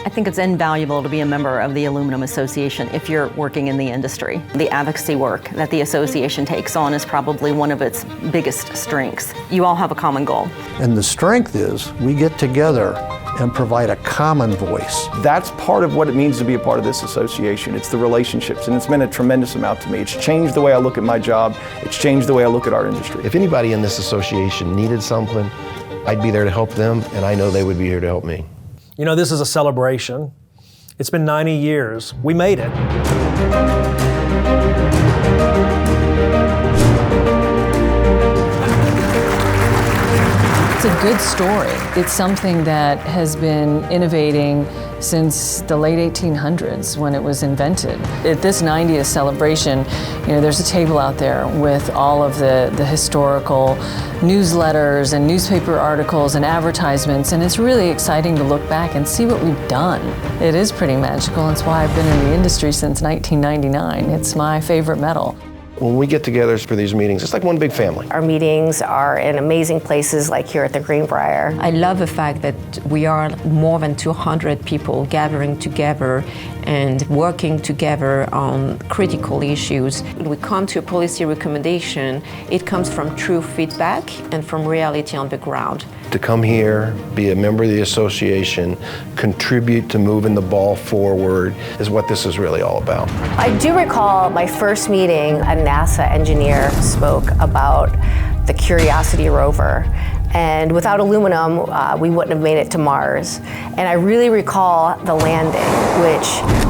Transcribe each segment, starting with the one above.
I think it's invaluable to be a member of the Aluminum Association if you're working in the industry. The advocacy work that the association takes on is probably one of its biggest strengths. You all have a common goal. And the strength is we get together and provide a common voice. That's part of what it means to be a part of this association. It's the relationships, and it's meant a tremendous amount to me. It's changed the way I look at my job. It's changed the way I look at our industry. If anybody in this association needed something, I'd be there to help them, and I know they would be here to help me. You know, this is a celebration. It's been 90 years. We made it. It's a good story. It's something that has been innovating since the late 1800s when it was invented. At this 90th celebration, you know, there's a table out there with all of the historical newsletters and newspaper articles and advertisements, and it's really exciting to look back and see what we've done. It is pretty magical. It's why I've been in the industry since 1999. It's my favorite metal. When we get together for these meetings, it's like one big family. Our meetings are in amazing places like here at the Greenbrier. I love the fact that we are more than 200 people gathering together and working together on critical issues. When we come to a policy recommendation, it comes from true feedback and from reality on the ground. To come here, be a member of the association, contribute to moving the ball forward is what this is really all about. I do recall my first meeting, a NASA engineer spoke about the Curiosity rover. And without aluminum, we wouldn't have made it to Mars. And I really recall the landing, which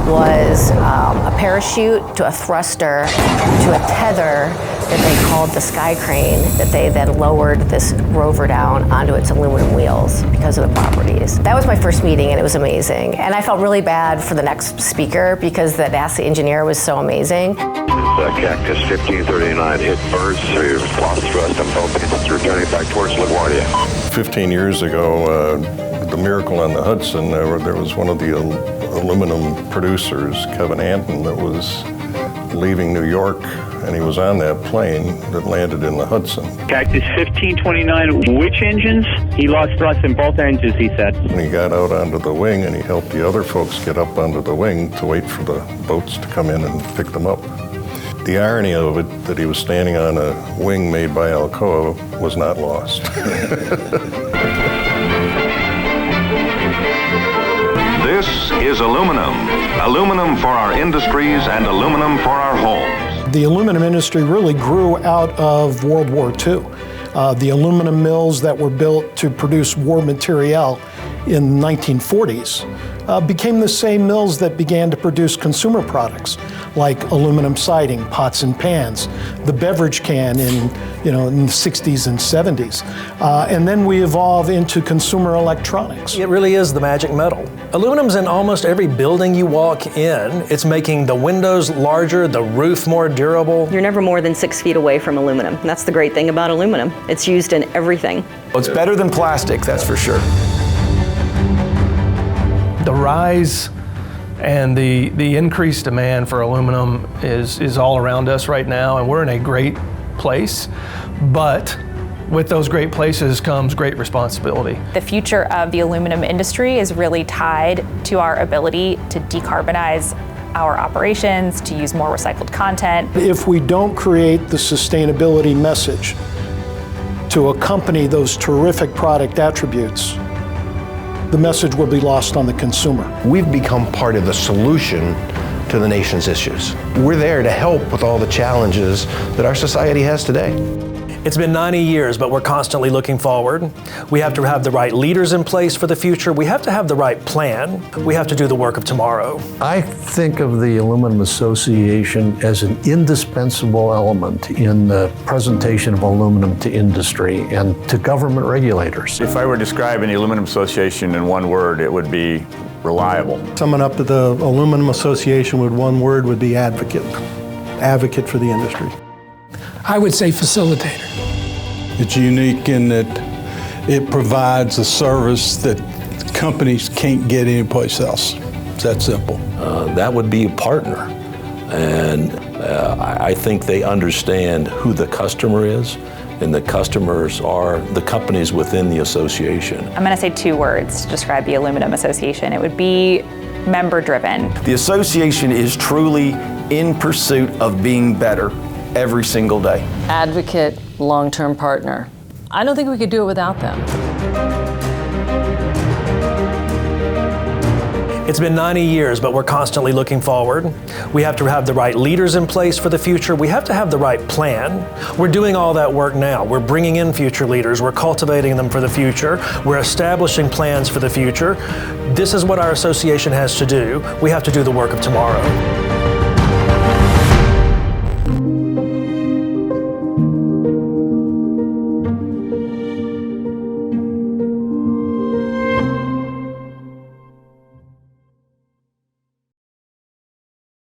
was a parachute to a thruster to a tether that they called the sky crane, that they then lowered this rover down onto its aluminum wheels because of the properties. That was my first meeting, and it was amazing. And I felt really bad for the next speaker because the NASA engineer was so amazing. Cactus 1539 hit birds, so you lost thrust on both engines, returning back towards LaGuardia. 15 years ago, the Miracle on the Hudson, there was one of the aluminum producers, Kevin Anton, that was leaving New York, and he was on that plane that landed in the Hudson. Cactus 1529, which engines? He lost thrust in both engines, he said. And he got out onto the wing, and he helped the other folks get up onto the wing to wait for the boats to come in and pick them up. The irony of it, that he was standing on a wing made by Alcoa, was not lost. This is aluminum. Aluminum for our industries and aluminum for our homes. The aluminum industry really grew out of World War II. The aluminum mills that were built to produce war materiel in the 1940s became the same mills that began to produce consumer products like aluminum siding, pots and pans, the beverage can in the 60s and 70s. And then we evolve into consumer electronics. It really is the magic metal. Aluminum's in almost every building you walk in. It's making the windows larger, the roof more durable. You're never more than 6 feet away from aluminum. That's the great thing about aluminum. It's used in everything. Well, it's better than plastic, that's for sure. The rise and the increased demand for aluminum is all around us right now, and we're in a great place, but with those great places comes great responsibility. The future of the aluminum industry is really tied to our ability to decarbonize our operations, to use more recycled content. If we don't create the sustainability message to accompany those terrific product attributes, the message will be lost on the consumer. We've become part of the solution to the nation's issues. We're there to help with all the challenges that our society has today. It's been 90 years, but we're constantly looking forward. We have to have the right leaders in place for the future. We have to have the right plan. We have to do the work of tomorrow. I think of the Aluminum Association as an indispensable element in the presentation of aluminum to industry and to government regulators. If I were describing the Aluminum Association in one word, it would be reliable. Summing up the Aluminum Association with one word would be advocate. Advocate for the industry. I would say facilitator. It's unique in that it provides a service that companies can't get anyplace else. It's that simple. That would be a partner. And I think they understand who the customer is and the customers are the companies within the association. I'm going to say 2 words to describe the Aluminum Association. It would be member-driven. The association is truly in pursuit of being better every single day. Advocate, long-term partner. I don't think we could do it without them. It's been 90 years, but we're constantly looking forward. We have to have the right leaders in place for the future. We have to have the right plan. We're doing all that work now. We're bringing in future leaders. We're cultivating them for the future. We're establishing plans for the future. This is what our association has to do. We have to do the work of tomorrow.